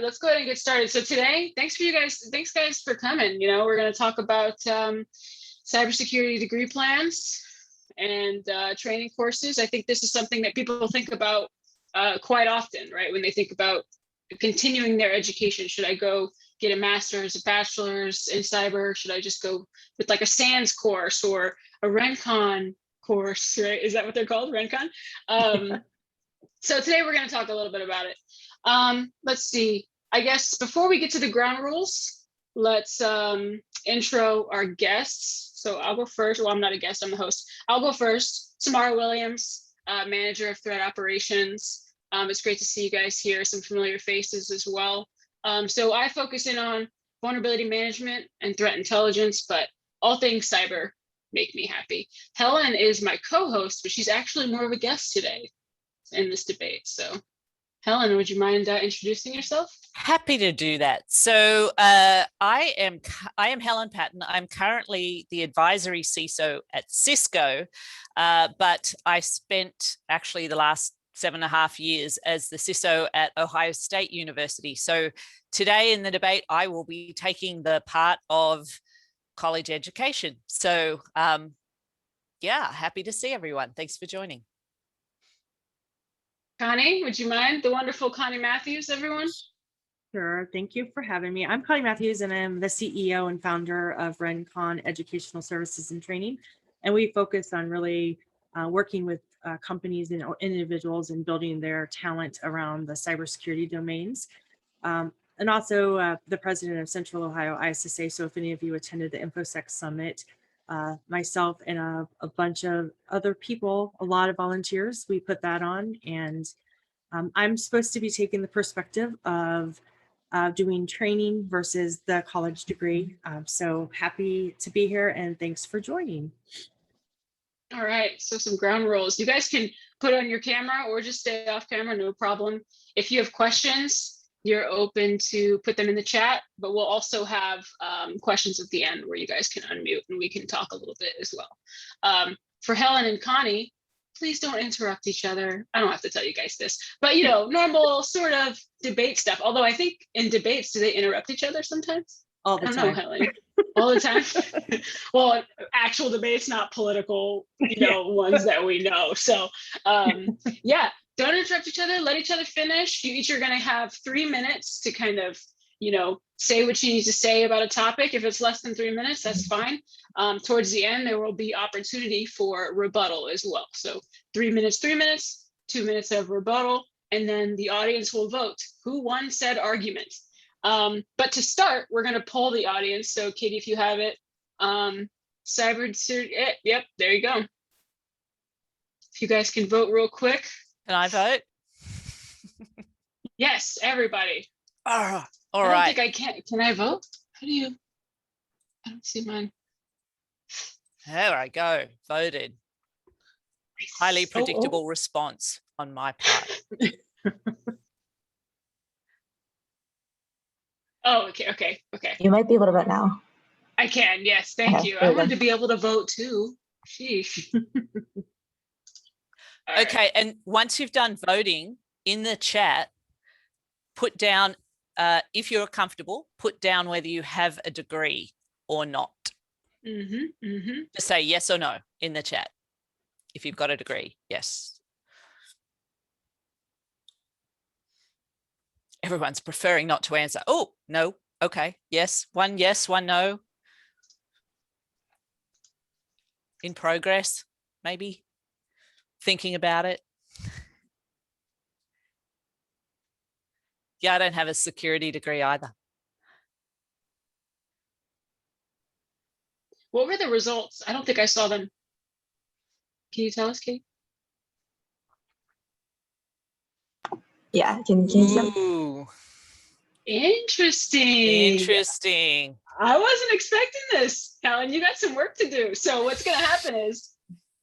let's go ahead and get started. So today, thanks guys for coming. We're going to talk about cybersecurity degree plans and training courses. I think this is something that people think about quite often, right? When they think about continuing their education, should I go get a master's, a bachelor's in cyber? Should I just go with like a SANS course or a RenCon course, right? Is that what they're called, RenCon? So today we're going to talk a little bit about it. Let's see. I guess before we get to the ground rules, let's intro our guests. So I'll go first. Well, I'm not a guest, I'm the host. I'll go first. Samara Williams, manager of threat operations. It's great to see you guys here, some familiar faces as well. So I focus in on vulnerability management and threat intelligence, but all things cyber make me happy. Helen is my co-host, but she's actually more of a guest today in this debate. So Helen, would you mind introducing yourself? Happy to do that. So I am Helen Patton. I'm currently the advisory CISO at Cisco, but I spent actually the last 7.5 years as the CISO at Ohio State University. So today in the debate, I will be taking the part of college education. So yeah, happy to see everyone. Thanks for joining. Connie, would you mind? The wonderful Connie Matthews, everyone. Sure. Thank you for having me. I'm Connie Matthews, and I'm the CEO and founder of RenCon Educational Services and Training. And we focus on really working with companies and individuals and building their talent around the cybersecurity domains. And also the president of Central Ohio ISSA. So if any of you attended the InfoSec Summit, myself and a bunch of other people, a lot of volunteers, we put that on. And I'm supposed to be taking the perspective of doing training versus the college degree. So happy to be here, and thanks for joining. All right, so some ground rules. You guys can put on your camera or just stay off camera, no problem. If you have questions, you're open to put them in the chat, but we'll also have questions at the end where you guys can unmute and we can talk a little bit as well. For Helen and Connie, please don't interrupt each other. I don't have to tell you guys this, but normal sort of debate stuff. Although I think in debates, do they interrupt each other sometimes? All the time. I don't know, Helen. All the time. Well, actual debates, not political, ones that we know. So yeah, don't interrupt each other. Let each other finish. You each are going to have 3 minutes to kind of, say what you need to say about a topic. If it's less than 3 minutes, that's fine. Towards the end, there will be opportunity for rebuttal as well. So 3 minutes, 3 minutes, 2 minutes of rebuttal, and then the audience will vote who won said argument. But to start, we're going to poll the audience. So Katie, if you have it, yep, there you go. If you guys can vote real quick. Can I vote? Yes, everybody. All I right. don't think I can. Can I vote? How do you? I don't see mine. There I go. Voted. Highly predictable response on my part. Oh, okay. You might be able to vote now. I can, yes, thank you. I wanted to be able to vote too. Sheesh. Okay, and once you've done voting in the chat, put down, if you're comfortable, put down whether you have a degree or not. Just say yes or no in the chat. If you've got a degree, yes. Everyone's preferring not to answer. Oh, no. Okay. Yes, one no. In progress, maybe. Thinking about it. Yeah, I don't have a security degree either. What were the results? I don't think I saw them. Can you tell us, Kate? Yeah, can you see them? Ooh. Interesting. I wasn't expecting this. Helen, you got some work to do. So what's going to happen is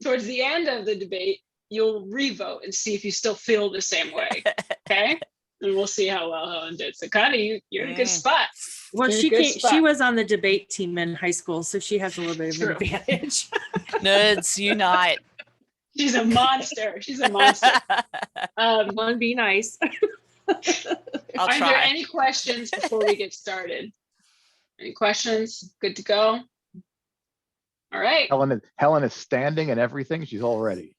towards the end of the debate, you'll revote and see if you still feel the same way. Okay. And we'll see how well Helen did. So Connie, you're in a good spot. Well, she was on the debate team in high school, so she has a little bit of an advantage. Nerds unite. She's a monster. She's a monster. One, be nice. I'll Are there try. any questions before we get started? Any questions? Good to go? All right. Helen is standing and everything. She's all ready.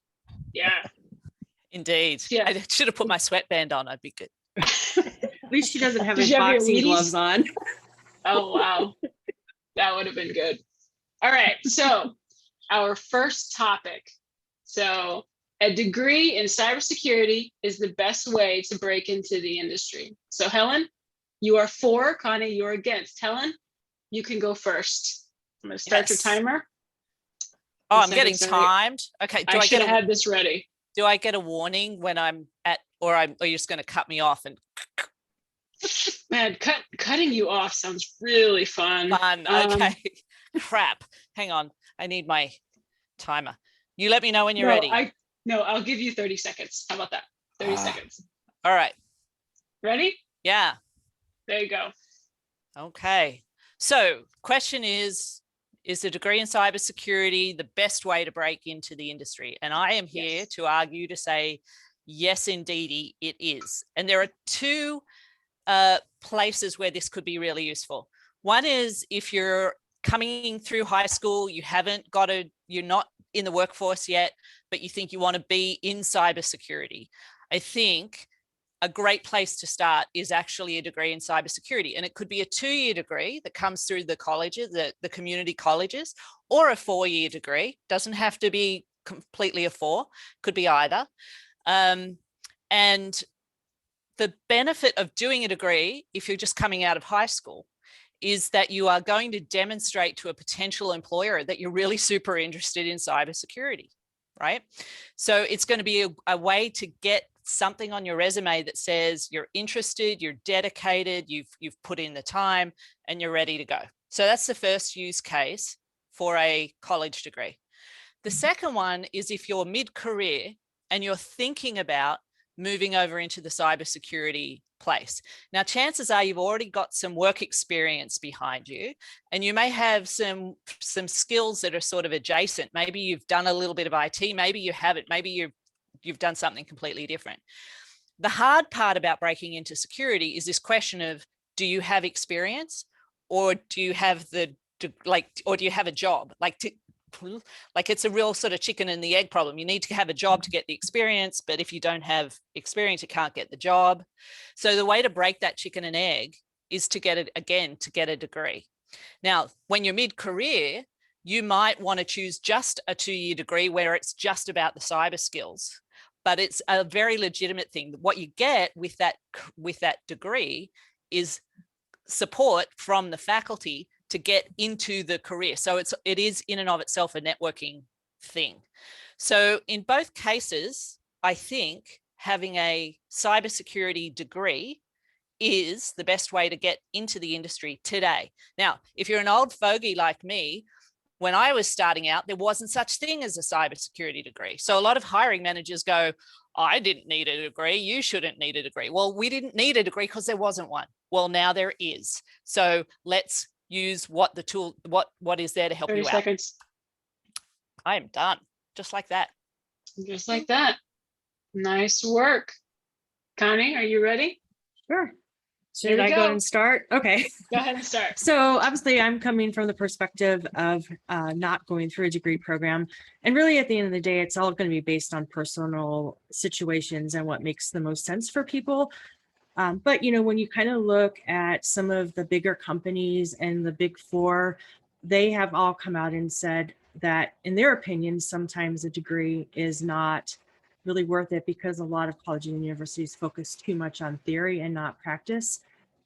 Yeah. Indeed. Yeah. I should have put my sweatband on. I'd be good. At least she doesn't have Did any you have your boxing Wheaties? gloves on. Oh, wow. That would have been good. All right. So our first topic. So a degree in cybersecurity is the best way to break into the industry. So Helen, you are for. Connie, you're against. Helen, you can go first. I'm going to start your Yes. timer. Oh, I'm Send getting us a- timed. Okay. I should have had this ready. Do I get a warning when I'm at, or are you just going to cut me off and Man, cutting you off sounds really fun. fun? Okay. Crap. Hang on. I need my timer. You let me know when you're ready. I'll give you 30 seconds. How about that? 30 seconds. All right. Ready? Yeah. There you go. Okay. So question is a degree in cybersecurity the best way to break into the industry? And I am here Yes. to argue to say, yes, indeedy, it is. And there are two places where this could be really useful. One is if you're coming through high school, you're not in the workforce yet, but you think you want to be in cybersecurity. I think a great place to start is actually a degree in cybersecurity. And it could be a 2-year degree that comes through the colleges, the community colleges, or a 4-year degree. Doesn't have to be completely a 4, could be either. And the benefit of doing a degree, if you're just coming out of high school, is that you are going to demonstrate to a potential employer that you're really super interested in cybersecurity, right? So it's going to be a way to get something on your resume that says you're interested, you're dedicated, you've put in the time, and you're ready to go. So that's the first use case for a college degree. The second one is if you're mid-career and you're thinking about moving over into the cybersecurity place. Now, chances are you've already got some work experience behind you, and you may have some skills that are sort of adjacent. Maybe you've done a little bit of IT, maybe you haven't, maybe you've done something completely different. The hard part about breaking into security is this question of, do you have experience, or do you have or do you have a job? Like it's a real sort of chicken and the egg problem. You need to have a job to get the experience, but if you don't have experience, you can't get the job. So the way to break that chicken and egg is to get a degree. Now, when you're mid-career, you might want to choose just a 2-year degree where it's just about the cyber skills, but it's a very legitimate thing. What you get with that degree is support from the faculty to get into the career. So it is in and of itself a networking thing. So in both cases, I think having a cybersecurity degree is the best way to get into the industry today. Now, if you're an old fogey like me, when I was starting out, there wasn't such thing as a cybersecurity degree. So a lot of hiring managers go, I didn't need a degree, you shouldn't need a degree. Well, we didn't need a degree because there wasn't one. Well, now there is. So let's use what is there to help you out. 30 seconds. I am done. Just like that. Just like that. Nice work. Connie, are you ready? Sure. Here Should we I go go. and start? Okay. Go ahead and start. So obviously I'm coming from the perspective of not going through a degree program. And really at the end of the day, it's all going to be based on personal situations and what makes the most sense for people. But, when you kind of look at some of the bigger companies and the big 4, they have all come out and said that in their opinion, sometimes a degree is not really worth it because a lot of colleges and universities focus too much on theory and not practice.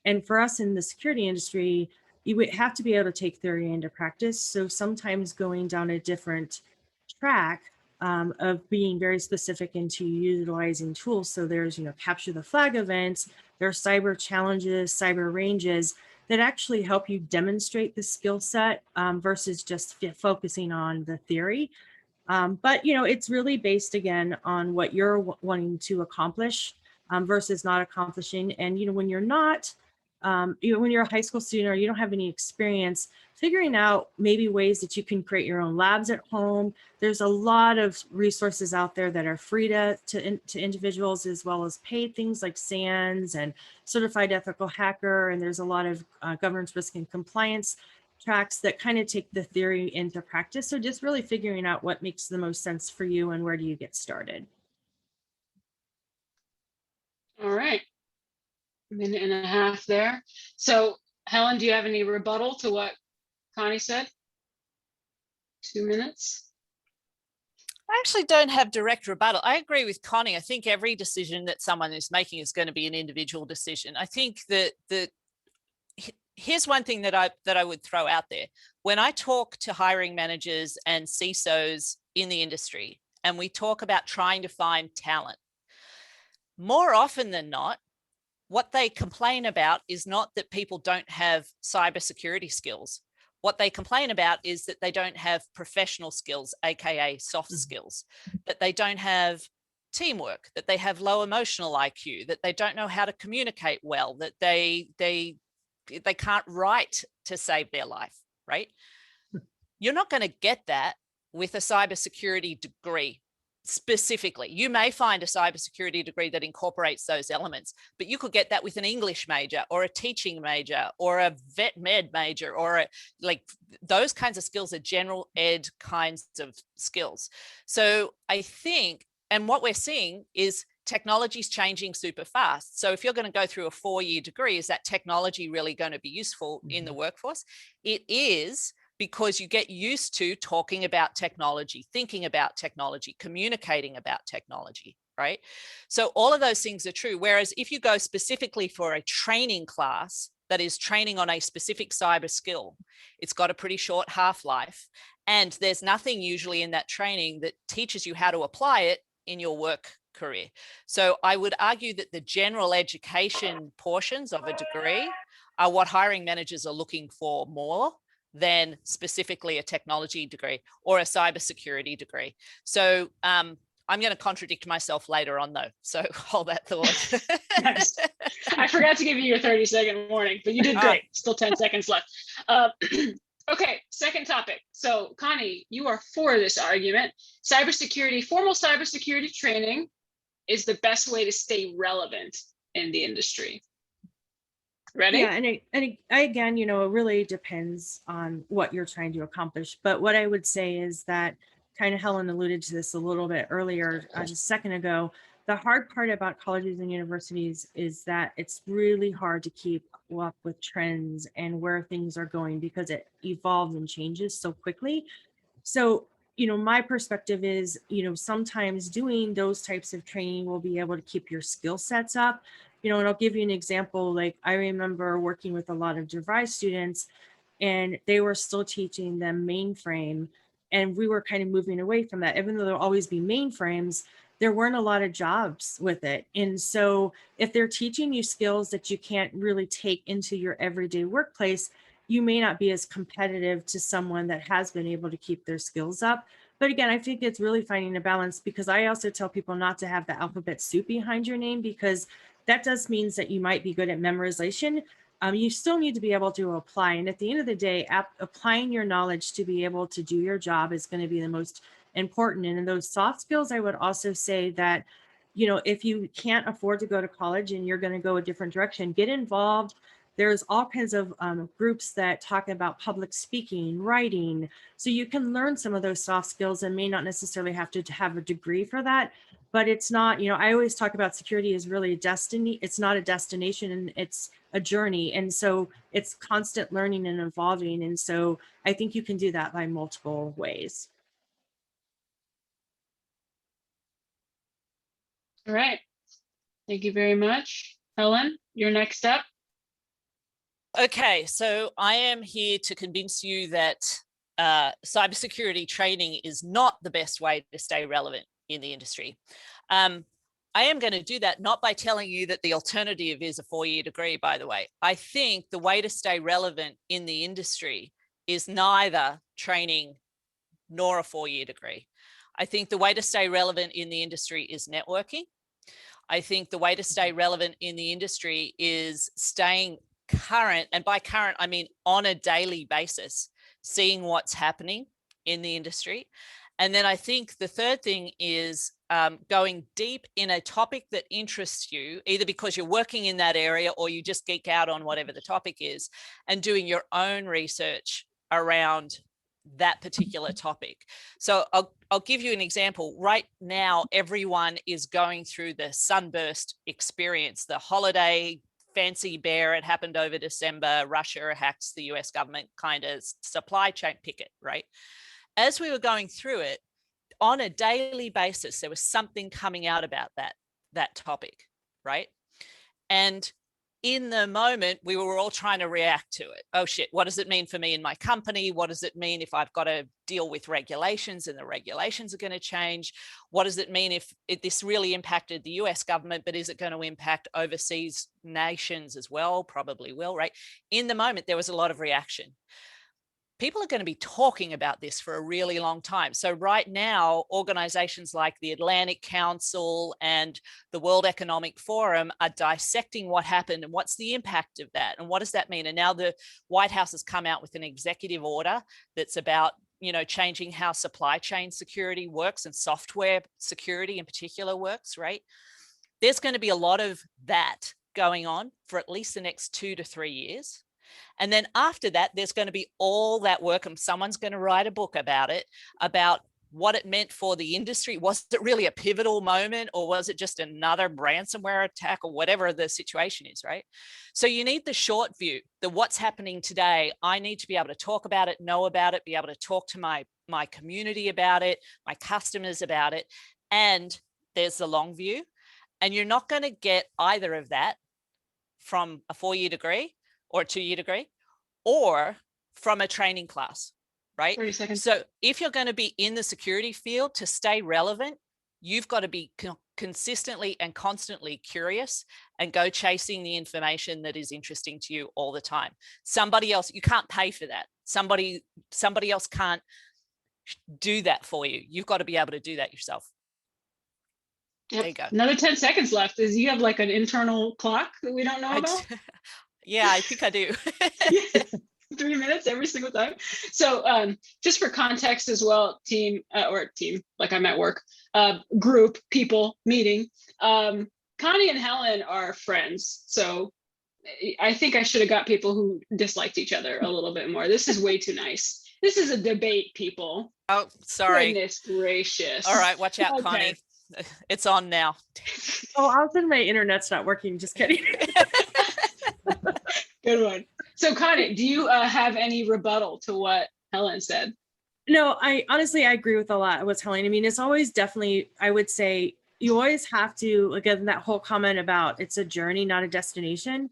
And for us in the security industry, you would have to be able to take theory into practice. So sometimes going down a different track of being very specific into utilizing tools. So there's, capture the flag events, there are cyber challenges, cyber ranges that actually help you demonstrate the skill set versus just focusing on the theory. But, it's really based again on what you're wanting to accomplish versus not accomplishing. And, when you're not when you're a high school student or you don't have any experience, figuring out maybe ways that you can create your own labs at home. There's a lot of resources out there that are free to individuals, as well as paid things like SANS and Certified Ethical Hacker. And there's a lot of governance, risk, and compliance tracks that kind of take the theory into practice. So just really figuring out what makes the most sense for you and where do you get started. All right. A minute and a half there. So Helen, do you have any rebuttal to what Connie said? 2 minutes. I actually don't have direct rebuttal. I agree with Connie. I think every decision that someone is making is going to be an individual decision. I think that here's one thing that I would throw out there. When I talk to hiring managers and CISOs in the industry, and we talk about trying to find talent, more often than not, what they complain about is not that people don't have cybersecurity skills. What they complain about is that they don't have professional skills, AKA soft skills, that they don't have teamwork, that they have low emotional IQ, that they don't know how to communicate well, that they can't write to save their life, right? You're not going to get that with a cybersecurity degree. Specifically, you may find a cybersecurity degree that incorporates those elements, but you could get that with an English major or a teaching major or a vet med major, or like those kinds of skills are general ed kinds of skills. So I think, and what we're seeing is technology is changing super fast. So if you're going to go through a 4-year degree, is that technology really going to be useful in the workforce? It is, because you get used to talking about technology, thinking about technology, communicating about technology, right? So all of those things are true. Whereas if you go specifically for a training class that is training on a specific cyber skill, it's got a pretty short half-life, and there's nothing usually in that training that teaches you how to apply it in your work career. So I would argue that the general education portions of a degree are what hiring managers are looking for more than specifically a technology degree or a cybersecurity degree. So I'm going to contradict myself later on though. So hold that thought. Nice. I forgot to give you your 30-second warning, but you did great. Still 10 seconds left. Okay, second topic. So Connie, you are for this argument. Cybersecurity, formal cybersecurity training is the best way to stay relevant in the industry. Ready? Yeah, and again, it really depends on what you're trying to accomplish. But what I would say is that, kind of Helen alluded to this a little bit earlier, just a second ago, the hard part about colleges and universities is that it's really hard to keep up with trends and where things are going, because it evolves and changes so quickly. So, my perspective is, sometimes doing those types of training will be able to keep your skill sets up. And I'll give you an example. Like, I remember working with a lot of DeVry students, and they were still teaching them mainframe. And we were kind of moving away from that. Even though there'll always be mainframes, there weren't a lot of jobs with it. And so if they're teaching you skills that you can't really take into your everyday workplace, you may not be as competitive to someone that has been able to keep their skills up. But again, I think it's really finding a balance, because I also tell people not to have the alphabet soup behind your name, because that does means that you might be good at memorization. You still need to be able to apply. And at the end of the day, applying your knowledge to be able to do your job is going to be the most important. And in those soft skills, I would also say that, if you can't afford to go to college and you're going to go a different direction, get involved. There's all kinds of groups that talk about public speaking, writing. So you can learn some of those soft skills and may not necessarily have to have a degree for that. But it's not, I always talk about security is really a destiny. It's not a destination, and it's a journey. And so it's constant learning and evolving. And so I think you can do that by multiple ways. All right. Thank you very much. Helen, you're next up. Okay, so I am here to convince you that cybersecurity training is not the best way to stay relevant in the industry. I am going to do that not by telling you that the alternative is a 4-year degree, by the way. I think the way to stay relevant in the industry is neither training nor a 4-year degree. I think the way to stay relevant in the industry is networking. I think the way to stay relevant in the industry is staying current, and by current, I mean on a daily basis, seeing what's happening in the industry. And then I think the third thing is going deep in a topic that interests you, either because you're working in that area or you just geek out on whatever the topic is, and doing your own research around that particular topic. So I'll give you an example. Right now, everyone is going through the sunburst experience, the holiday fancy bear. It happened over December. Russia hacks the US government kind of supply chain picket, right? As we were going through it, on a daily basis, there was something coming out about that topic, right? And in the moment, we were all trying to react to it. Oh shit, what does it mean for me and my company? What does it mean if I've got to deal with regulations and the regulations are going to change? What does it mean if this really impacted the US government, but is it going to impact overseas nations as well? Probably will, right? In the moment, there was a lot of reaction. People are going to be talking about this for a really long time. So right now, organizations like the Atlantic Council and the World Economic Forum are dissecting what happened and what's the impact of that and what does that mean. And now the White House has come out with an executive order that's about, you know, changing how supply chain security works and software security in particular works, right? There's going to be a lot of that going on for at least the next 2 to 3 years. And then after that, there's going to be all that work, and someone's going to write a book about it, about what it meant for the industry. Was it really a pivotal moment, or was it just another ransomware attack, or whatever the situation is, right? So you need the short view, the what's happening today. I need to be able to talk about it, know about it, be able to talk to my community about it, my customers about it. And there's the long view. And you're not going to get either of that from a 4-year degree or a 2-year degree, or from a training class, right? 30 seconds. So if you're going to be in the security field to stay relevant, you've got to be consistently and constantly curious and go chasing the information that is interesting to you all the time. Somebody else, you can't pay for that. Somebody else can't do that for you. You've got to be able to do that yourself. Yep. There you go. Another 10 seconds left. Is you have like an internal clock that we don't know about? Yeah, I think I do. 3 minutes every single time. So just for context as well, team, like I'm at work, group, people, meeting. Connie and Helen are friends. So I think I should have got people who disliked each other a little bit more. This is way too nice. This is a debate, people. Oh, sorry. Goodness gracious. All right, watch out, Okay. Connie. It's on now. Oh, all of a sudden my internet's not working. Just kidding. Good one. So Connie, do you have any rebuttal to what Helen said? No, I honestly, I agree with a lot of what's Helen. I mean, it's always definitely, I would say, you always have to, again, that whole comment about it's a journey, not a destination.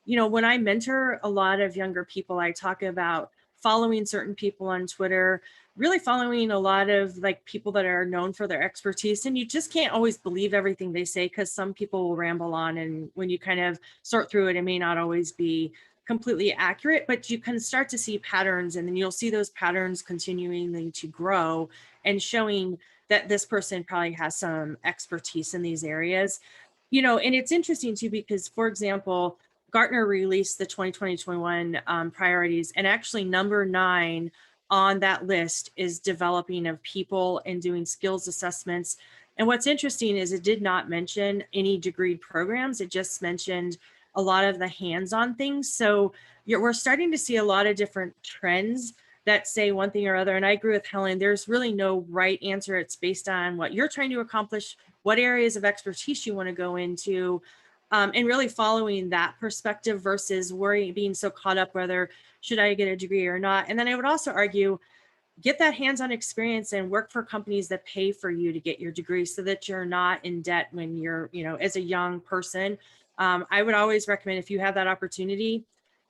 You know, when I mentor a lot of younger people, I talk about following certain people on Twitter, really following a lot of like people that are known for their expertise. And you just can't always believe everything they say, because some people will ramble on. And when you kind of sort through it, it may not always be completely accurate, but you can start to see patterns, and then you'll see those patterns continuing to grow and showing that this person probably has some expertise in these areas. You know, and it's interesting too, because for example, Gartner released the 2020-21 priorities, and actually number 9 on that list is developing of people and doing skills assessments. And what's interesting is it did not mention any degree programs. It just mentioned a lot of the hands-on things. So we're starting to see a lot of different trends that say one thing or other. And I agree with Helen, there's really no right answer. It's based on what you're trying to accomplish, what areas of expertise you want to go into, and really following that perspective versus being so caught up whether should I get a degree or not. And then I would also argue, get that hands-on experience and work for companies that pay for you to get your degree so that you're not in debt when you're, you know, as a young person. I would always recommend, if you have that opportunity,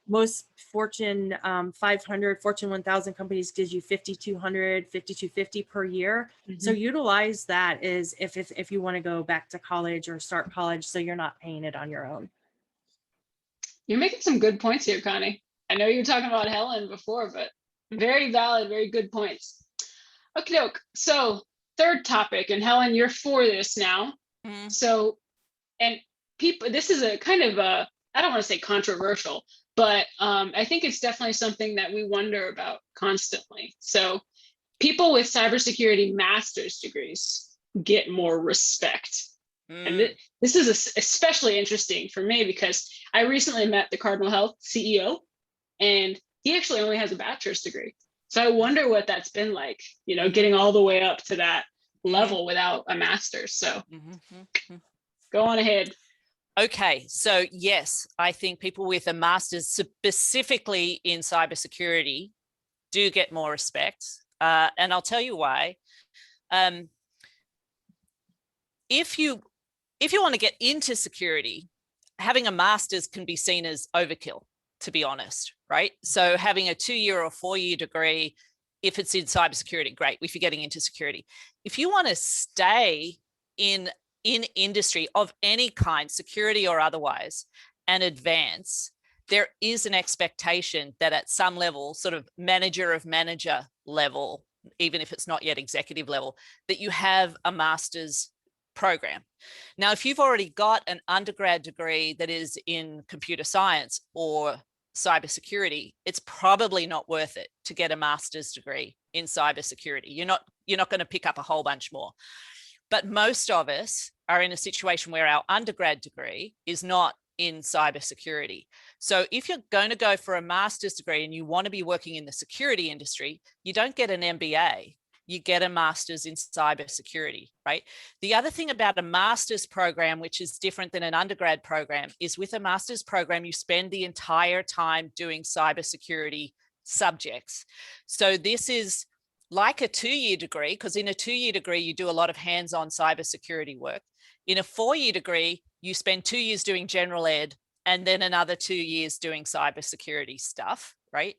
most Fortune 500, Fortune 1000 companies gives you $5,200, $5,250 per year. Mm-hmm. So utilize that as if you want to go back to college or start college, so you're not paying it on your own. You're making some good points here, Connie. I know you were talking about Helen before, but very valid, very good points. Okay, doke. So third topic, and Helen, you're for this now. Mm. So, and people, this is a kind of a I don't want to say controversial, but I think it's definitely something that we wonder about constantly. So people with cybersecurity master's degrees get more respect. And this is especially interesting for me because I recently met the Cardinal Health CEO, and he actually only has a bachelor's degree. So I wonder what that's been like, you know, getting all the way up to that level without a master's. So go on ahead. Okay, so yes, I think people with a master's specifically in cybersecurity do get more respect. And I'll tell you why. If you want to get into security, having a master's can be seen as overkill, to be honest, right? So having a 2-year or 4-year degree, if it's in cybersecurity, great, if you're getting into security. If you want to stay in industry of any kind, security or otherwise, and advance, there is an expectation that at some level, sort of manager of manager level, even if it's not yet executive level, that you have a master's program. Now, if you've already got an undergrad degree that is in computer science or cybersecurity, it's probably not worth it to get a master's degree in cybersecurity. You're not going to pick up a whole bunch more. But most of us are in a situation where our undergrad degree is not in cybersecurity. So if you're going to go for a master's degree and you want to be working in the security industry, you don't get an MBA, you get a master's in cybersecurity, right? The other thing about a master's program, which is different than an undergrad program, is with a master's program, you spend the entire time doing cybersecurity subjects. So this is like a 2-year degree, because in a 2-year degree, you do a lot of hands-on cybersecurity work. In a 4-year degree, you spend 2 years doing general ed and then another 2 years doing cybersecurity stuff, right?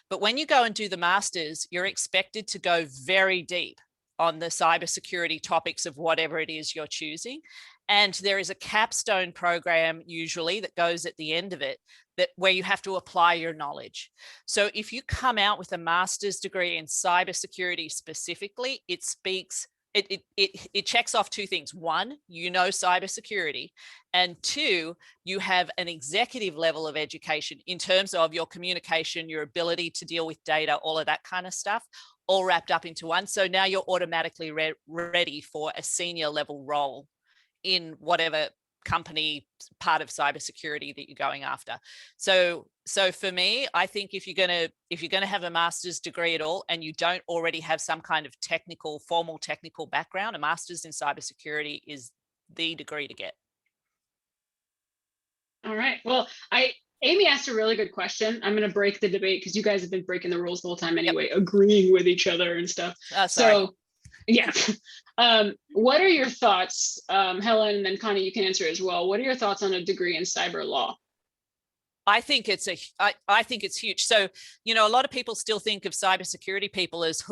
But when you go and do the master's, you're expected to go very deep on the cybersecurity topics of whatever it is you're choosing. And there is a capstone program usually that goes at the end of it, that where you have to apply your knowledge. So if you come out with a master's degree in cybersecurity specifically, it checks off 2 things. 1, you know cybersecurity, and 2, you have an executive level of education in terms of your communication, your ability to deal with data, all of that kind of stuff, all wrapped up into one. So now you're automatically ready for a senior level role in whatever company part of cybersecurity that you're going after. So for me, I think if you're gonna have a master's degree at all and you don't already have some kind of formal technical background, a master's in cybersecurity is the degree to get. All right. Well, Amy asked a really good question. I'm going to break the debate because you guys have been breaking the rules the whole time anyway, agreeing with each other and stuff. So yeah. What are your thoughts, Helen, and then Connie, you can answer as well. What are your thoughts on a degree in cyber law? I think it's huge. So, you know, a lot of people still think of cybersecurity people as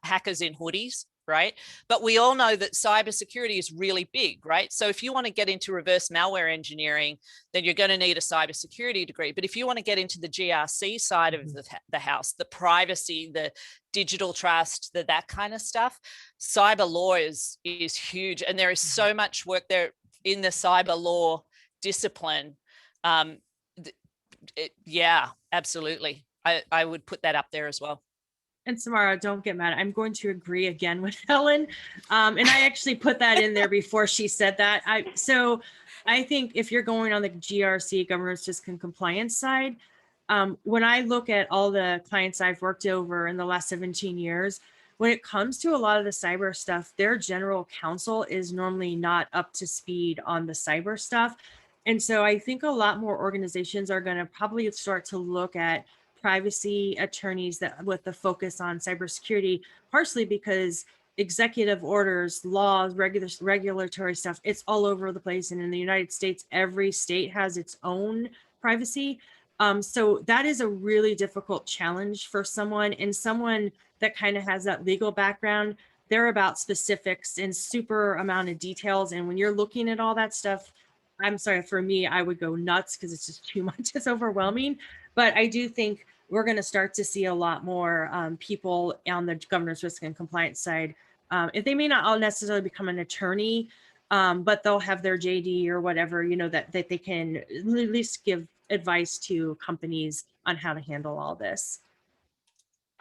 hackers in hoodies, right? But we all know that cybersecurity is really big, right? So if you want to get into reverse malware engineering, then you're going to need a cybersecurity degree. But if you want to get into the GRC side of the house, the privacy, the digital trust, that kind of stuff, cyber law is huge. And there is so much work there in the cyber law discipline. Yeah, absolutely. I would put that up there as well. And Samara, don't get mad. I'm going to agree again with Helen. And I actually put that in there before she said that. So I think if you're going on the GRC, governance risk and compliance side, when I look at all the clients I've worked over in the last 17 years, when it comes to a lot of the cyber stuff, their general counsel is normally not up to speed on the cyber stuff. And so I think a lot more organizations are going to probably start to look at privacy attorneys that with the focus on cybersecurity, partially because executive orders, laws, regulatory stuff, it's all over the place. And in the United States, every state has its own privacy. So that is a really difficult challenge for someone, and someone that kind of has that legal background. They're about specifics and super amount of details. And when you're looking at all that stuff, I'm sorry, for me, I would go nuts because it's just too much. It's overwhelming. But I do think we're going to start to see a lot more people on the governance risk and compliance side. If they may not all necessarily become an attorney, but they'll have their JD or whatever, you know, that they can at least give advice to companies on how to handle all this.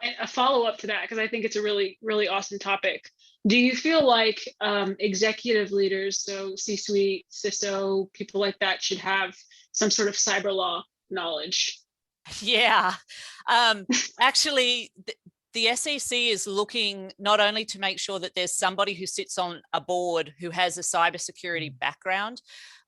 And a follow-up to that, because I think it's a really, really awesome topic. Do you feel like executive leaders, so C-suite, CISO, people like that, should have some sort of cyber law knowledge? Yeah, actually, the SEC is looking not only to make sure that there's somebody who sits on a board who has a cybersecurity background,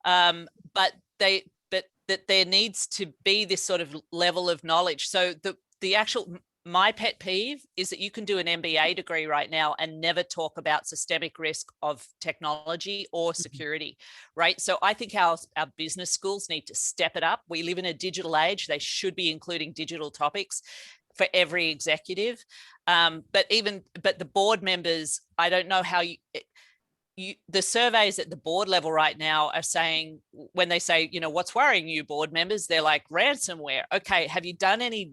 but that there needs to be this sort of level of knowledge. So the actual, my pet peeve is that you can do an MBA degree right now and never talk about systemic risk of technology or security, right? So I think our business schools need to step it up. We live in a digital age. They should be including digital topics for every executive. But the board members, I don't know how the surveys at the board level right now are saying, when they say, what's worrying you, board members, they're like, ransomware. Okay, have you done any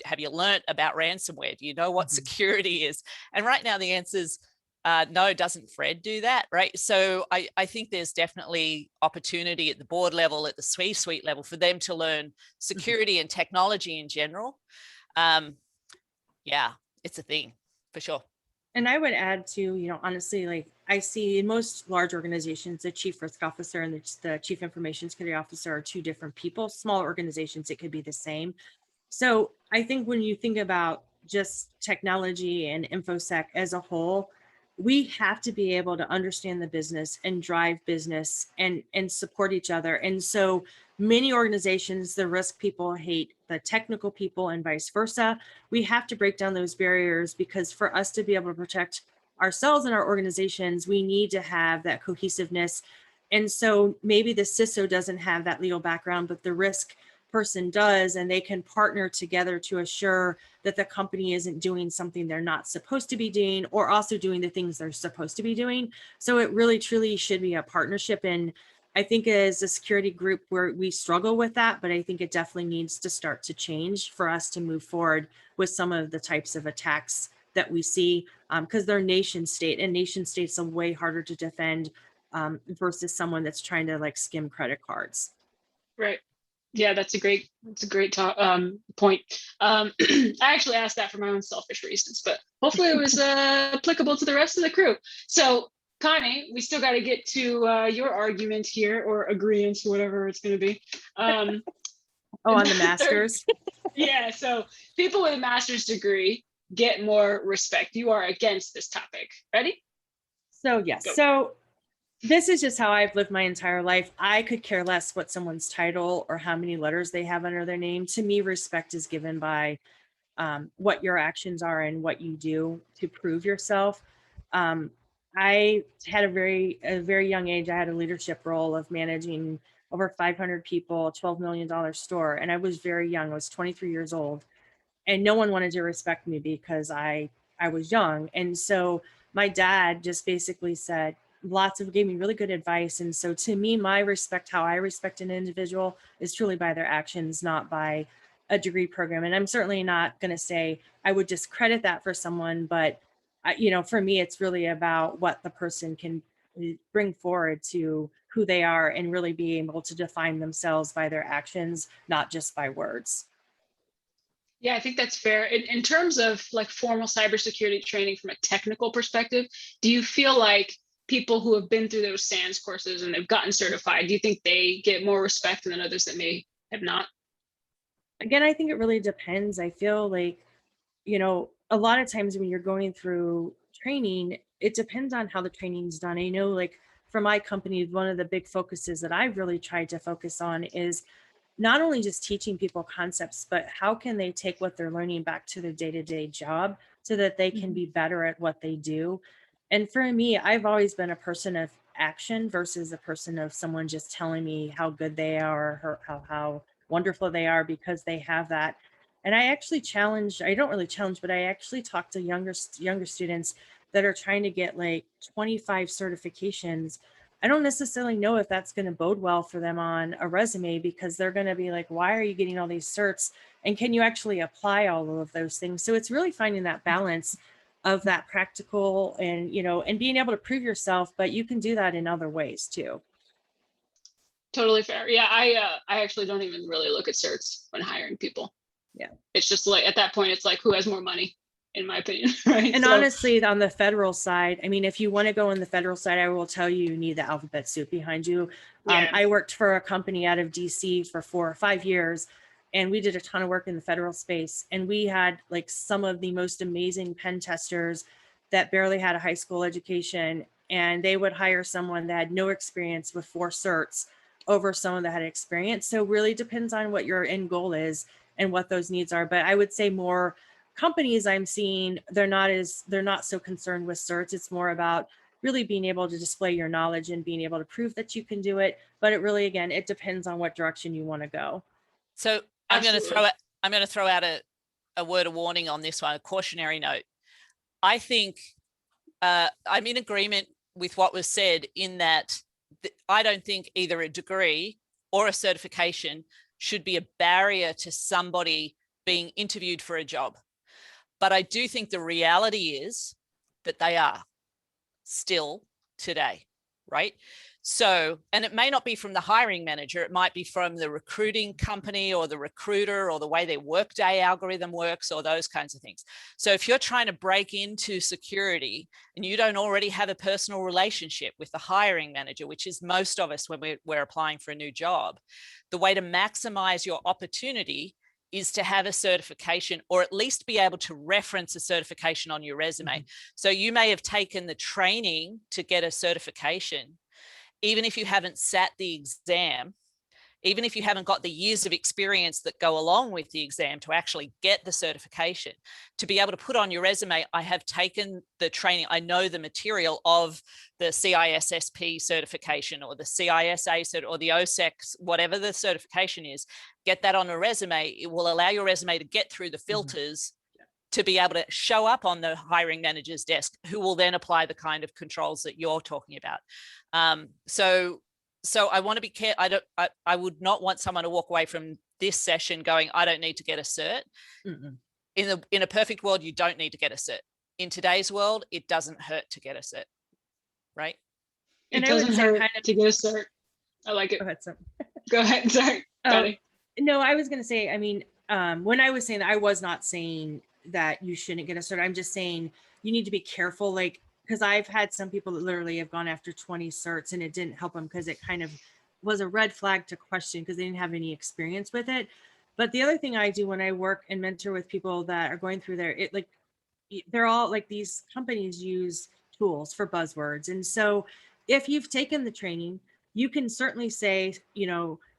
have you learnt about ransomware? Do you know what security is? And right now the answer is no. Doesn't Fred do that, right? So I think there's definitely opportunity at the board level, at the C-suite level, for them to learn security and technology in general. Yeah, it's a thing for sure. And I would add to, honestly, like I see in most large organizations, the chief risk officer and the chief information security officer are two different people. Small organizations, it could be the same. So I think when you think about just technology and InfoSec as a whole, we have to be able to understand the business and drive business and support each other. And so many organizations, the risk people hate the technical people and vice versa. We have to break down those barriers, because for us to be able to protect ourselves and our organizations, we need to have that cohesiveness. And so maybe the CISO doesn't have that legal background, but the risk person does, and they can partner together to assure that the company isn't doing something they're not supposed to be doing, or also doing the things they're supposed to be doing. So it really truly should be a partnership. And I think as a security group, we struggle with that, but I think it definitely needs to start to change for us to move forward with some of the types of attacks that we see, because they're nation state, and nation states are way harder to defend versus someone that's trying to like skim credit cards. Right. Yeah, that's a great point. I actually asked that for my own selfish reasons, but hopefully it was applicable to the rest of the crew. So Connie, we still got to get to your argument here, or agreement, whatever it's going to be. On the masters. Yeah, so people with a master's degree get more respect. You are against this topic. Ready? So yes. Go. So this is just how I've lived my entire life. I could care less what someone's title or how many letters they have under their name. To me, respect is given by what your actions are and what you do to prove yourself. I had a very young age, I had a leadership role of managing over 500 people, $12 million store. And I was very young. I was 23 years old, and no one wanted to respect me because I was young. And so my dad just basically said, gave me really good advice. And so to me, my respect, how I respect an individual, is truly by their actions, not by a degree program. And I'm certainly not going to say I would discredit that for someone, but for me, it's really about what the person can bring forward to who they are, and really be able to define themselves by their actions, not just by words. Yeah, I think that's fair. In terms of like formal cybersecurity training from a technical perspective, do you feel like people who have been through those SANS courses and they've gotten certified, do you think they get more respect than others that may have not? Again, I think it really depends. I feel like, a lot of times when you're going through training, it depends on how the training's done. I know, like for my company, one of the big focuses that I've really tried to focus on is not only just teaching people concepts, but how can they take what they're learning back to their day-to-day job so that they can be better at what they do. And for me, I've always been a person of action versus a person of someone just telling me how good they are, or how wonderful they are because they have that. And I actually but I actually talk to younger students that are trying to get like 25 certifications. I don't necessarily know if that's going to bode well for them on a resume, because they're going to be like, why are you getting all these certs? And can you actually apply all of those things? So it's really finding that balance of that practical and, and being able to prove yourself, but you can do that in other ways too. Totally fair. Yeah, I actually don't even really look at certs when hiring people. Yeah. It's just like at that point, it's like who has more money, in my opinion, right? And So, honestly, on the federal side, I mean, if you want to go on the federal side, I will tell you, you need the alphabet soup behind you. yeah, I worked for a company out of DC for 4 or 5 years, and we did a ton of work in the federal space. And we had like some of the most amazing pen testers that barely had a high school education, and they would hire someone that had no experience with 4 certs over someone that had experience. So really depends on what your end goal is and what those needs are. But I would say more companies I'm seeing, they're not so concerned with certs. It's more about really being able to display your knowledge and being able to prove that you can do it. But it really, again, it depends on what direction you want to go. So I'm going absolutely. to throw out a word of warning on this one, a cautionary note. I think I'm in agreement with what was said in that I don't think either a degree or a certification should be a barrier to somebody being interviewed for a job. But I do think the reality is that they are still today, right? So, and it may not be from the hiring manager, it might be from the recruiting company or the recruiter or the way their workday algorithm works or those kinds of things. So if you're trying to break into security and you don't already have a personal relationship with the hiring manager, which is most of us when we're applying for a new job, the way to maximize your opportunity is to have a certification or at least be able to reference a certification on your resume. Mm-hmm. So you may have taken the training to get a certification, even if you haven't sat the exam, even if you haven't got the years of experience that go along with the exam to actually get the certification, to be able to put on your resume, I have taken the training, I know the material of the CISSP certification or the CISA or the OSEC, whatever the certification is, get that on a resume. It will allow your resume to get through the filters to be able to show up on the hiring manager's desk, who will then apply the kind of controls that you're talking about. So I want to be careful. I would not want someone to walk away from this session going, I don't need to get a cert. Mm-mm. In a perfect world, you don't need to get a cert. In today's world, it doesn't hurt to get a cert, right? It doesn't hurt to get a cert. I like it. Go ahead, sir. Go ahead. Sorry. No, I was going to say, I mean, when I was saying that, I was not saying that you shouldn't get a cert. I'm just saying you need to be careful, like, because I've had some people that literally have gone after 20 certs and it didn't help them because it kind of was a red flag to question because they didn't have any experience with it. But the other thing I do when I work and mentor with people that are going through there, they're all like, these companies use tools for buzzwords. And so if you've taken the training, you can certainly say,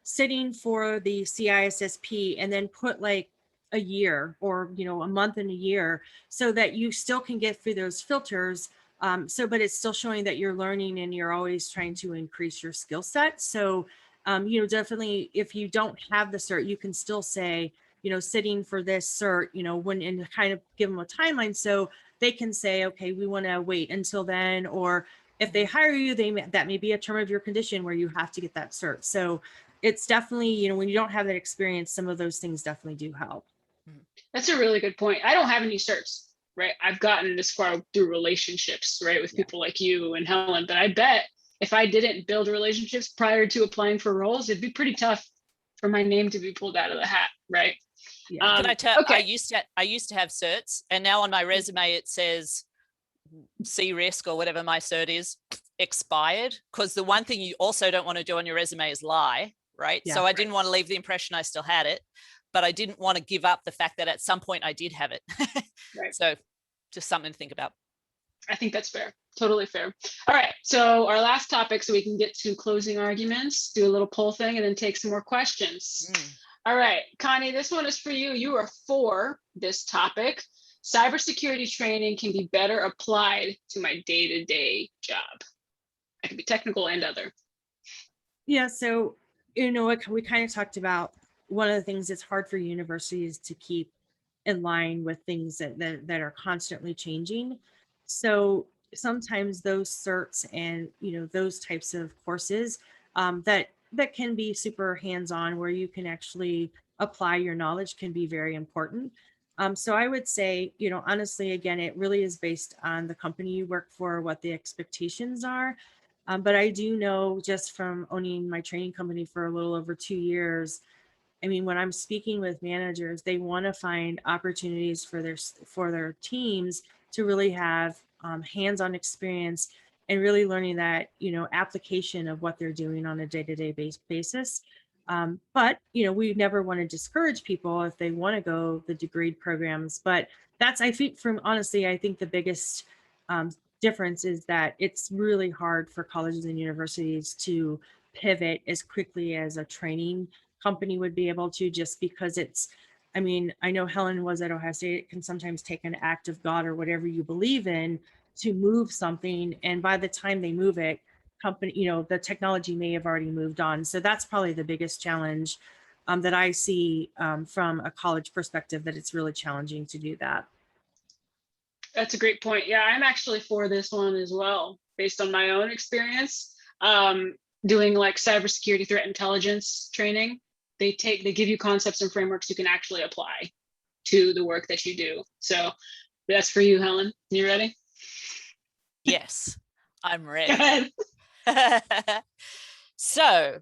sitting for the CISSP and then put like a year or, a month and a year so that you still can get through those filters. But it's still showing that you're learning and you're always trying to increase your skill set. So, definitely if you don't have the cert, you can still say, sitting for this cert, and kind of give them a timeline so they can say, okay, we want to wait until then. Or if they hire you, that may be a term of your condition where you have to get that cert. So it's definitely, when you don't have that experience, some of those things definitely do help. That's a really good point. I don't have any certs. Right. I've gotten this far through relationships, right, with people like you and Helen. But I bet if I didn't build relationships prior to applying for roles, it'd be pretty tough for my name to be pulled out of the hat. Right. Yeah. Can I tell? Okay. I used to have certs, and now on my resume it says C-risk or whatever my cert is expired. Because the one thing you also don't want to do on your resume is lie. Right. Yeah, so I didn't want to leave the impression I still had it, but I didn't want to give up the fact that at some point I did have it. Right. So just something to think about. I think that's fair. Totally fair. All right. So our last topic, so we can get to closing arguments, do a little poll thing, and then take some more questions. All right, Connie, this one is for you. You are for this topic. Cybersecurity training can be better applied to my day-to-day job. It can be technical and other. Yeah. So, we kind of talked about one of the things that's hard for universities to keep in line with things that are constantly changing. So sometimes those certs and those types of courses that can be super hands-on, where you can actually apply your knowledge, can be very important. So I would say, honestly, again, it really is based on the company you work for, what the expectations are. But I do know, just from owning my training company for a little over 2 years, I mean, when I'm speaking with managers, they want to find opportunities for their teams to really have hands-on experience and really learning that, application of what they're doing on a day-to-day basis. But, we never want to discourage people if they want to go the degree programs. But that's, I think, honestly, I think the biggest difference is that it's really hard for colleges and universities to pivot as quickly as a training company would be able to, just because I mean, I know Helen was at Ohio State. It can sometimes take an act of God or whatever you believe in to move something. And by the time they move it, the technology may have already moved on. So that's probably the biggest challenge that I see from a college perspective, that it's really challenging to do that. That's a great point. Yeah, I'm actually for this one as well, based on my own experience. Doing like cybersecurity threat intelligence training, they give you concepts and frameworks you can actually apply to the work that you do. So that's for you, Helen. You ready? Yes, I'm ready. Go ahead. So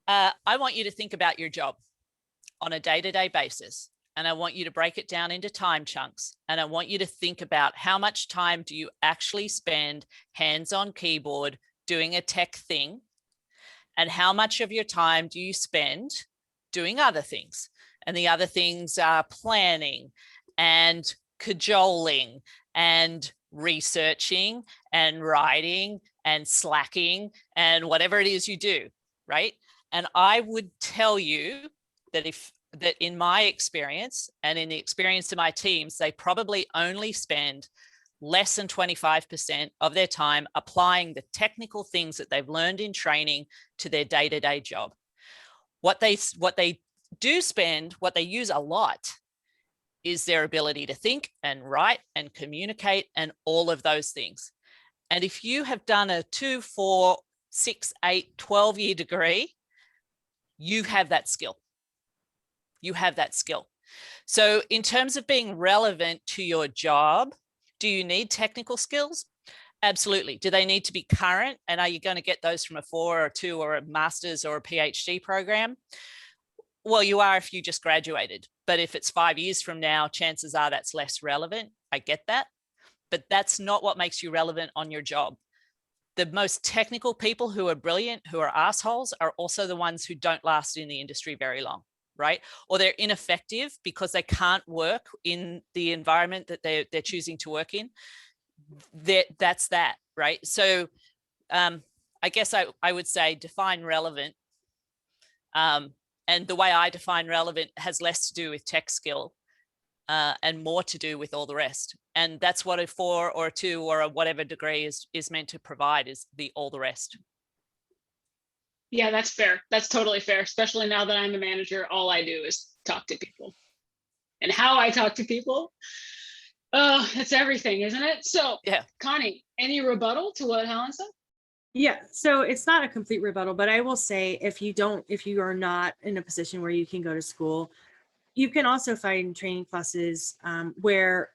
I want you to think about your job on a day-to-day basis. And I want you to break it down into time chunks. And I want you to think about how much time do you actually spend hands on keyboard doing a tech thing, and how much of your time do you spend doing other things. And the other things are planning and cajoling and researching and writing and slacking and whatever it is you do, right? And I would tell you that in my experience and in the experience of my teams, they probably only spend less than 25% of their time applying the technical things that they've learned in training to their day-to-day job. What they do spend, what they use a lot, is their ability to think and write and communicate and all of those things. And if you have done a 2, 4, 6, 8, 12-year degree, you have that skill. You have that skill. So in terms of being relevant to your job, do you need technical skills? Absolutely. Do they need to be current? And are you going to get those from a 4 or 2 or a master's or a PhD program? Well, you are if you just graduated. But if it's 5 years from now, chances are that's less relevant. I get that. But that's not what makes you relevant on your job. The most technical people who are brilliant, who are assholes, are also the ones who don't last in the industry very long, right? Or they're ineffective because they can't work in the environment that they're choosing to work in. That's that, right? So I guess I would say define relevant. And the way I define relevant has less to do with tech skill and more to do with all the rest. And that's what a 4 or a 2 or a whatever degree is meant to provide, is the all the rest. Yeah, that's fair. That's totally fair. Especially now that I'm a manager, all I do is talk to people. And how I talk to people, oh, it's everything, isn't it? So, yeah. Connie, any rebuttal to what Helen said? Yeah, so it's not a complete rebuttal, but I will say, if you are not in a position where you can go to school, you can also find training classes where,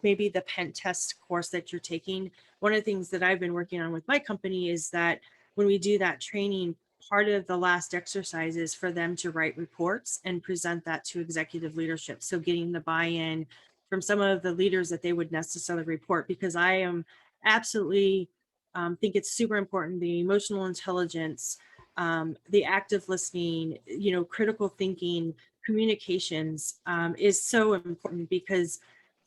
maybe the pen test course that you're taking. One of the things that I've been working on with my company is that when we do that training, part of the last exercise is for them to write reports and present that to executive leadership. So getting the buy-in from some of the leaders that they would necessarily report, because I am absolutely think it's super important. The emotional intelligence, the active listening, critical thinking, communications is so important, because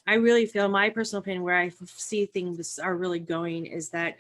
I really feel, my personal opinion, where I see things are really going is that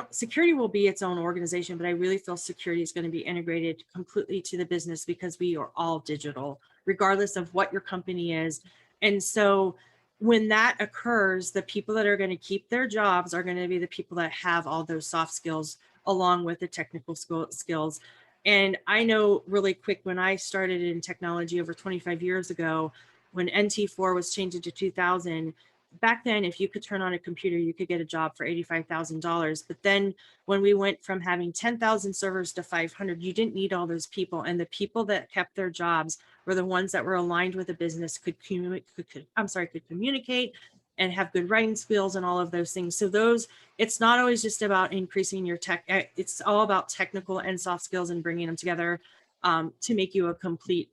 security will be its own organization, but I really feel security is going to be integrated completely to the business, because we are all digital, regardless of what your company is. And so when that occurs, the people that are going to keep their jobs are going to be the people that have all those soft skills along with the technical skills. And I know really quick, when I started in technology over 25 years ago, when NT4 was changed into 2000, back then, if you could turn on a computer, you could get a job for $85,000. But then when we went from having 10,000 servers to 500, you didn't need all those people. And the people that kept their jobs were the ones that were aligned with the business, could communicate, and have good writing skills and all of those things. So those, it's not always just about increasing your tech, it's all about technical and soft skills and bringing them together to make you a complete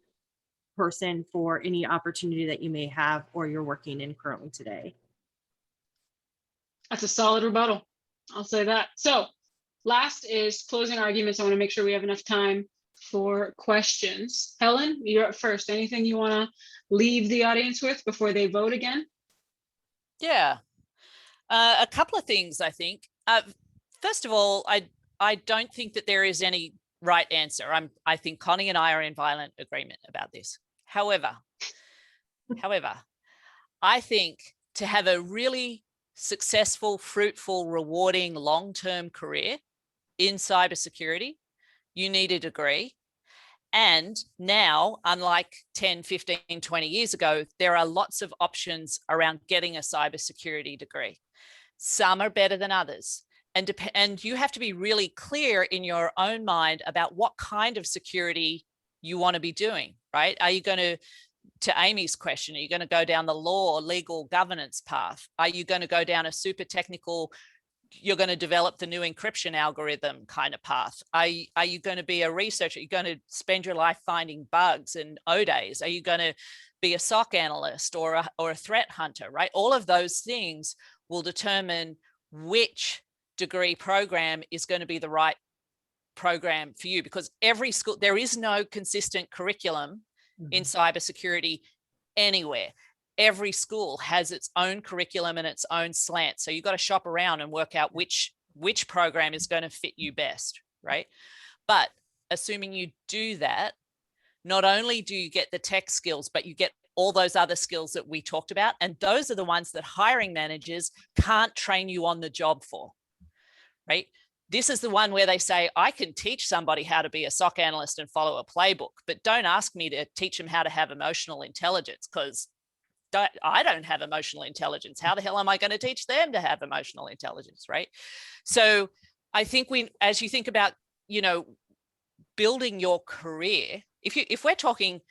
person for any opportunity that you may have or you're working in currently today. That's a solid rebuttal. I'll say that. So last is closing arguments. I want to make sure we have enough time for questions. Helen, you're up first. Anything you want to leave the audience with before they vote again? Yeah, a couple of things, I think. First of all, I don't think that there is any right answer. I think Connie and I are in violent agreement about this. However, I think to have a really successful, fruitful, rewarding, long-term career in cybersecurity, you need a degree. And now, unlike 10, 15, 20 years ago, there are lots of options around getting a cybersecurity degree. Some are better than others. And you have to be really clear in your own mind about what kind of security you want to be doing, right? Are you going to Amy's question, are you going to go down the law, legal governance path? Are you going to go down a super technical, you're going to develop the new encryption algorithm kind of path? Are you going to be a researcher? Are you going to spend your life finding bugs and O-days? Are you going to be a SOC analyst or a threat hunter, right? All of those things will determine which degree program is going to be the right program for you, because every school, there is no consistent curriculum in cybersecurity anywhere. Every school has its own curriculum and its own slant. So you've got to shop around and work out which program is going to fit you best, right? But assuming you do that, not only do you get the tech skills, but you get all those other skills that we talked about. And those are the ones that hiring managers can't train you on the job for, right? This is the one where they say, I can teach somebody how to be a SOC analyst and follow a playbook, but don't ask me to teach them how to have emotional intelligence, because I don't have emotional intelligence. How the hell am I going to teach them to have emotional intelligence, right? So I think as you think about, building your career, if we're talking,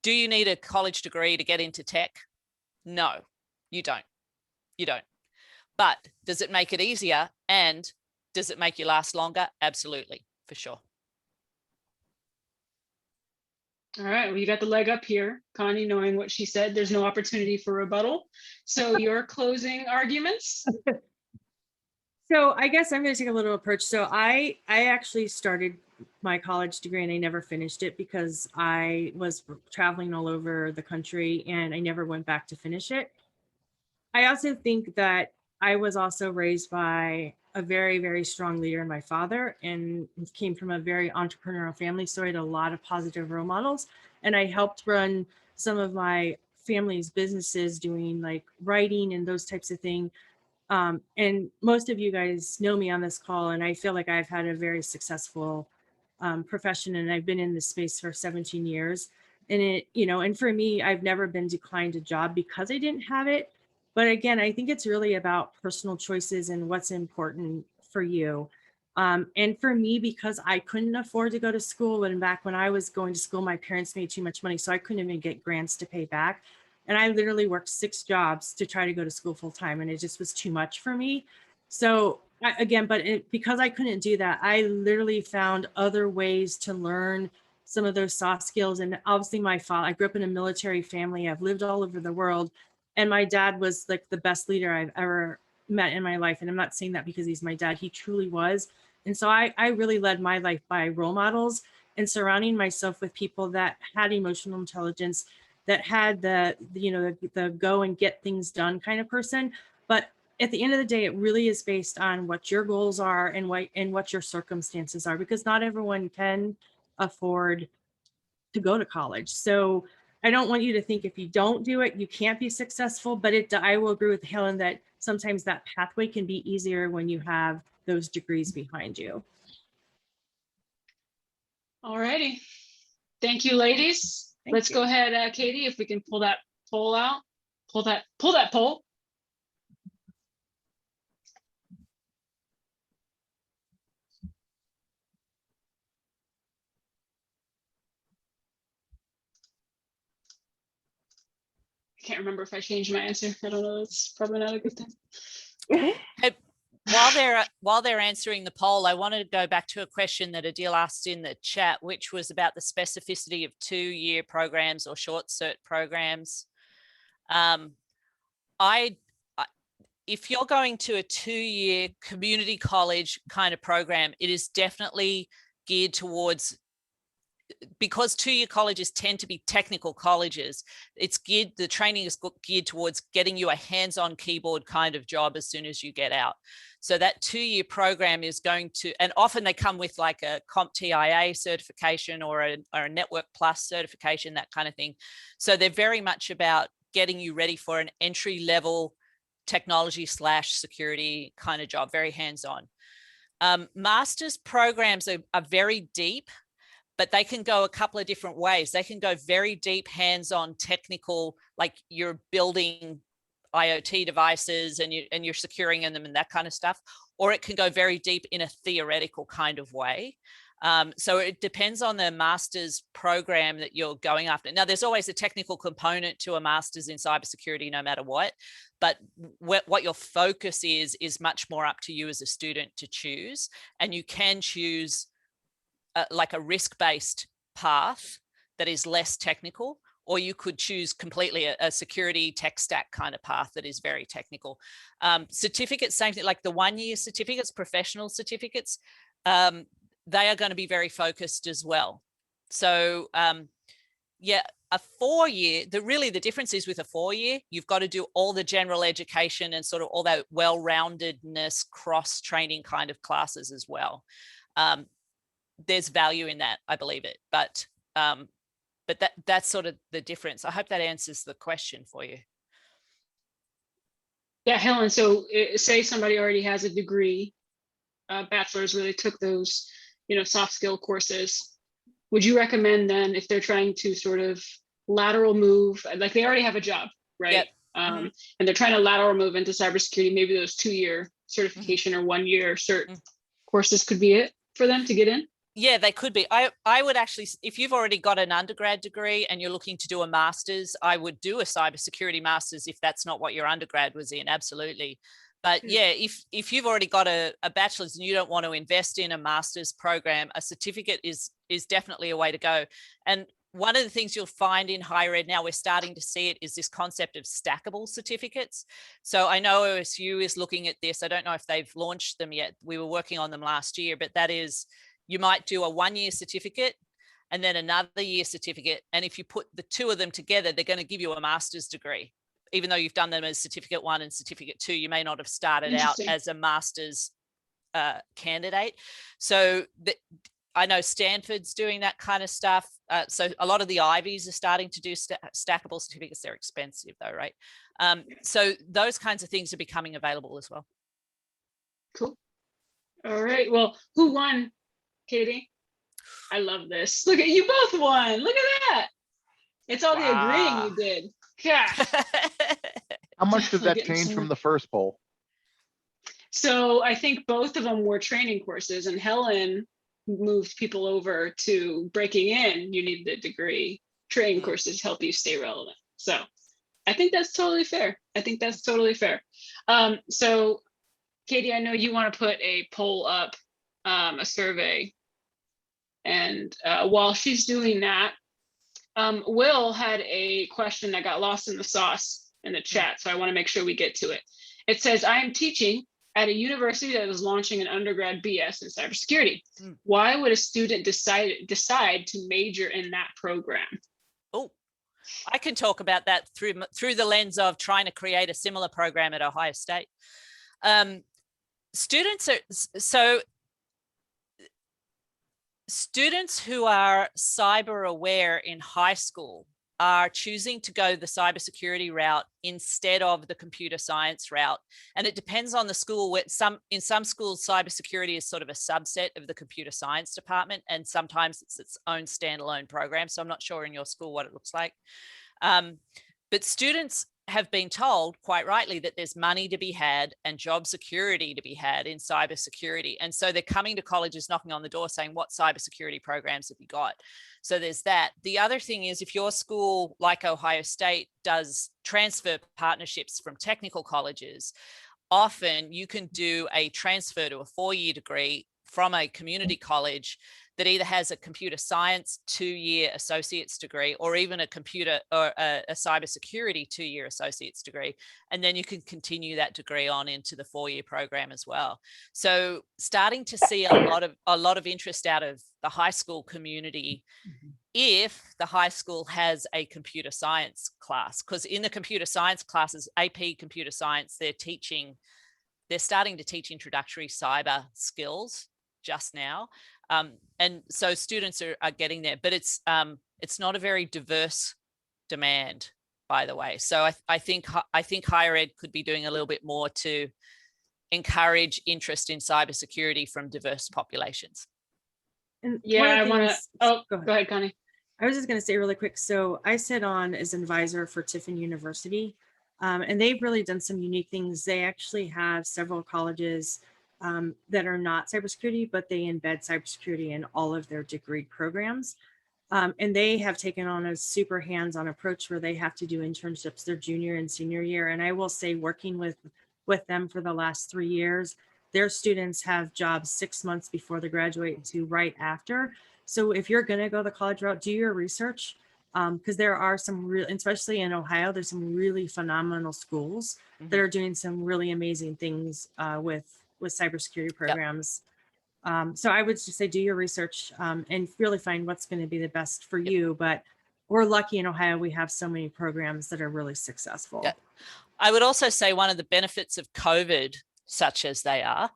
do you need a college degree to get into tech? No, you don't. You don't. But does it make it easier? And does it make you last longer? Absolutely, for sure. All right, well, you got the leg up here, Connie, knowing what she said. There's no opportunity for rebuttal. So your closing arguments? So I guess I'm going to take a little approach. So I actually started my college degree and I never finished it because I was traveling all over the country and I never went back to finish it. I also think that I was also raised by a very, very strong leader in my father, and came from a very entrepreneurial family. So I had a lot of positive role models, and I helped run some of my family's businesses doing like writing and those types of things. And most of you guys know me on this call, and I feel like I've had a very successful profession, and I've been in this space for 17 years. And and for me, I've never been declined a job because I didn't have it. But again, I think it's really about personal choices and what's important for you. And for me, because I couldn't afford to go to school, and back when I was going to school, my parents made too much money, so I couldn't even get grants to pay back. And I literally worked 6 jobs to try to go to school full time, and it just was too much for me. So because I couldn't do that, I literally found other ways to learn some of those soft skills. And obviously my father, I grew up in a military family. I've lived all over the world. And my dad was like the best leader I've ever met in my life. And I'm not saying that because he's my dad, he truly was. And so I really led my life by role models and surrounding myself with people that had emotional intelligence, that had the go and get things done kind of person. But at the end of the day, it really is based on what your goals are and what your circumstances are, because not everyone can afford to go to college. So I don't want you to think if you don't do it, you can't be successful, but I will agree with Helen that sometimes that pathway can be easier when you have those degrees behind you. All righty. Thank you, ladies. Let's go ahead, Katie, if we can pull that poll out. Pull that poll. can't remember if I changed my answer. I don't know. It's probably not a good thing. Hey, while they're answering the poll, I wanted to go back to a question that Adil asked in the chat, which was about the specificity of 2-year programs or short cert programs. If you're going to a 2-year community college kind of program, it is definitely geared towards, because 2-year colleges tend to be technical colleges, the training is geared towards getting you a hands-on keyboard kind of job as soon as you get out. So that 2-year program is going to, and often they come with like a CompTIA certification or a Network Plus certification, that kind of thing. So they're very much about getting you ready for an entry-level technology/security kind of job, very hands-on. Master's programs are very deep, but they can go a couple of different ways. They can go very deep, hands-on technical, like you're building IoT devices and you're securing them and that kind of stuff, or it can go very deep in a theoretical kind of way. So it depends on the master's program that you're going after. Now, there's always a technical component to a master's in cybersecurity, no matter what, but what your focus is much more up to you as a student to choose. And you can choose like a risk-based path that is less technical, or you could choose completely a security tech stack kind of path that is very technical. Certificates, same thing, like the 1-year certificates, professional certificates, they are going to be very focused as well. So yeah, a 4-year, the difference is with a 4-year, you've got to do all the general education and sort of all that well-roundedness, cross-training kind of classes as well. There's value in that, I believe it, but that's sort of the difference. I hope that answers the question for you. Yeah, Helen, so say somebody already has a degree, bachelor's, really took those, soft skill courses. Would you recommend then, if they're trying to sort of lateral move, like they already have a job, right? Yep. And they're trying to lateral move into cybersecurity, maybe those 2-year certification or 1-year cert courses could be it for them to get in? Yeah, they could be. I would actually, if you've already got an undergrad degree and you're looking to do a master's, I would do a cybersecurity master's if that's not what your undergrad was in, absolutely. But yeah, if you've already got a bachelor's and you don't want to invest in a master's program, a certificate is definitely a way to go. And one of the things you'll find in higher ed now, we're starting to see it, is this concept of stackable certificates. So I know OSU is looking at this. I don't know if they've launched them yet. We were working on them last year, but that is, you might do a 1-year certificate and then another year certificate. And if you put the two of them together, they're going to give you a master's degree. Even though you've done them as certificate 1 and certificate 2, you may not have started out as a master's candidate. So I know Stanford's doing that kind of stuff. So a lot of the Ivies are starting to do stackable certificates. They're expensive though, right? So those kinds of things are becoming available as well. Cool. All right. Well, who won, Katie? I love this. Look at you, both won. Look at that. It's all the agreeing you did. Yeah. How much did that change from the first poll? So I think both of them were training courses, and Helen moved people over to breaking in. You need the degree. Training courses help you stay relevant. So I think that's totally fair. So Katie, I know you want to put a poll up, a survey. And while she's doing that, Will had a question that got lost in the sauce in the chat, so I want to make sure we get to it. It says, I am teaching at a university that is launching an undergrad BS in cybersecurity. Why would a student decide to major in that program? Oh, I can talk about that through the lens of trying to create a similar program at Ohio State. Students who are cyber aware in high school are choosing to go the cybersecurity route instead of the computer science route. And it depends on the school. In some schools, cybersecurity is sort of a subset of the computer science department, and sometimes it's its own standalone program. So I'm not sure in your school what it looks like. But students have been told quite rightly that there's money to be had and job security to be had in cybersecurity. And so they're coming to colleges, knocking on the door saying, what cybersecurity programs have you got? So there's that. The other thing is, if your school, like Ohio State, does transfer partnerships from technical colleges, often you can do a transfer to a 4-year degree from a community college that either has a computer science 2-year associate's degree, or even a computer or a cybersecurity 2-year associate's degree. And then you can continue that degree on into the 4-year program as well. So starting to see a lot of interest out of the high school community if the high school has a computer science class, because in the computer science classes, AP computer science, they're starting to teach introductory cyber skills just now. And so students are getting there, but it's not a very diverse demand, by the way. So I think higher ed could be doing a little bit more to encourage interest in cybersecurity from diverse populations. And Yeah, one of I the want to, things- oh, go go ahead, Connie. I was just going to say really quick. So I sit on as an advisor for Tiffin University, and they've really done some unique things. They actually have several colleges that are not cybersecurity, but they embed cybersecurity in all of their degree programs. And they have taken on a super hands-on approach where they have to do internships their junior and senior year. And I will say, working with them for the last 3 years, their students have jobs 6 months before they graduate to right after. So if you're going to go the college route, do your research, because there are some real, especially in Ohio, there's some really phenomenal schools that are doing some really amazing things with cybersecurity programs. So I would just say, do your research and really find what's going to be the best for you. But we're lucky in Ohio, we have so many programs that are really successful. Yeah. I would also say one of the benefits of COVID, such as they are,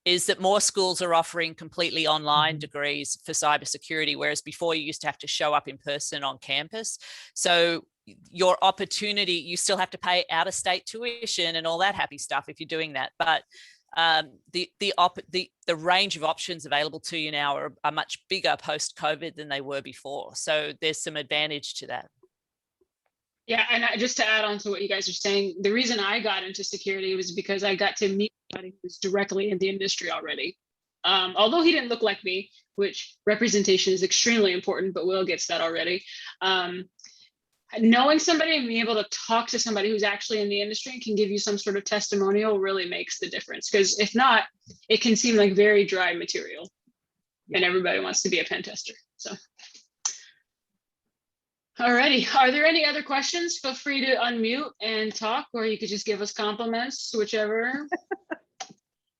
is that more schools are offering completely online degrees for cybersecurity, whereas before you used to have to show up in person on campus. So your opportunity, you still have to pay out-of-state tuition and all that happy stuff if you're doing that. But the range of options available to you now are much bigger post-COVID than they were before. So there's some advantage to that. Yeah, and just to add on to what you guys are saying, the reason I got into security was because I got to meet somebody who's directly in the industry already. Although he didn't look like me, which representation is extremely important, but Will gets that already. Knowing somebody and being able to talk to somebody who's actually in the industry and can give you some sort of testimonial really makes the difference. Because if not, it can seem like very dry material, and everybody wants to be a pen tester. So. Alrighty, are there any other questions? Feel free to unmute and talk, or you could just give us compliments, whichever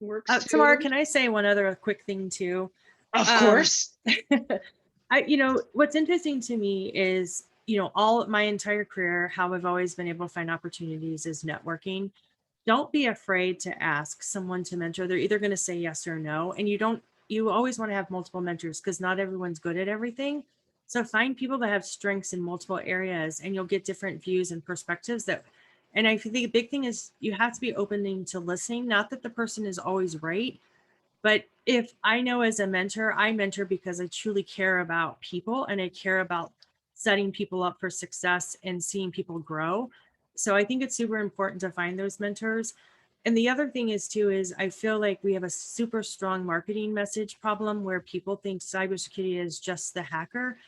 works. Samara, can I say one other quick thing too? Of course. What's interesting to me is, all my entire career, how I've always been able to find opportunities is networking. Don't be afraid to ask someone to mentor. They're either going to say yes or no. And you always want to have multiple mentors because not everyone's good at everything. So find people that have strengths in multiple areas and you'll get different views and perspectives and I think the big thing is you have to be open to listening. Not that the person is always right, but if I know as a mentor, I mentor because I truly care about people and I care about setting people up for success and seeing people grow. So I think it's super important to find those mentors. And the other thing is I feel like we have a super strong marketing message problem where people think cybersecurity is just the hacker.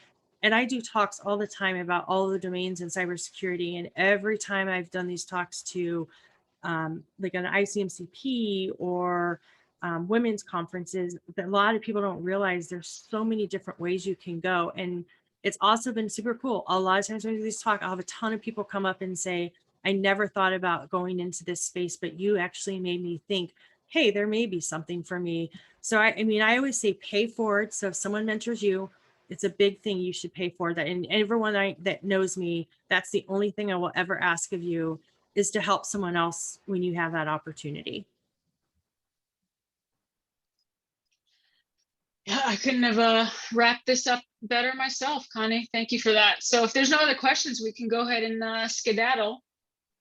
And I do talks all the time about all the domains in cybersecurity. And every time I've done these talks to like an ICMCP or women's conferences, a lot of people don't realize there's so many different ways you can go. And it's also been super cool. A lot of times when I do these talks, I'll have a ton of people come up and say, I never thought about going into this space, but you actually made me think, hey, there may be something for me. So I always say pay forward. So if someone mentors you, it's a big thing you should pay for that. And everyone that knows me, that's the only thing I will ever ask of you is to help someone else when you have that opportunity. Yeah, I couldn't have wrapped this up better myself, Connie. Thank you for that. So if there's no other questions, we can go ahead and skedaddle.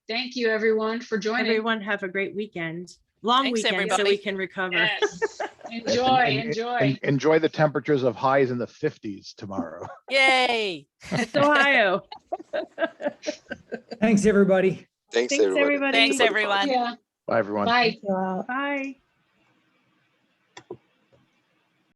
Thank you, everyone, for joining. Everyone have a great weekend. Long Thanks, weekend, everybody. so we can recover. Yes. Enjoy. Enjoy the temperatures of highs in the 50s tomorrow. Yay. It's Ohio. Thanks, everybody. Thanks, Thanks, everybody. everybody. Thanks, everyone. Yeah. Bye, everyone. Bye. Thank you all. Bye.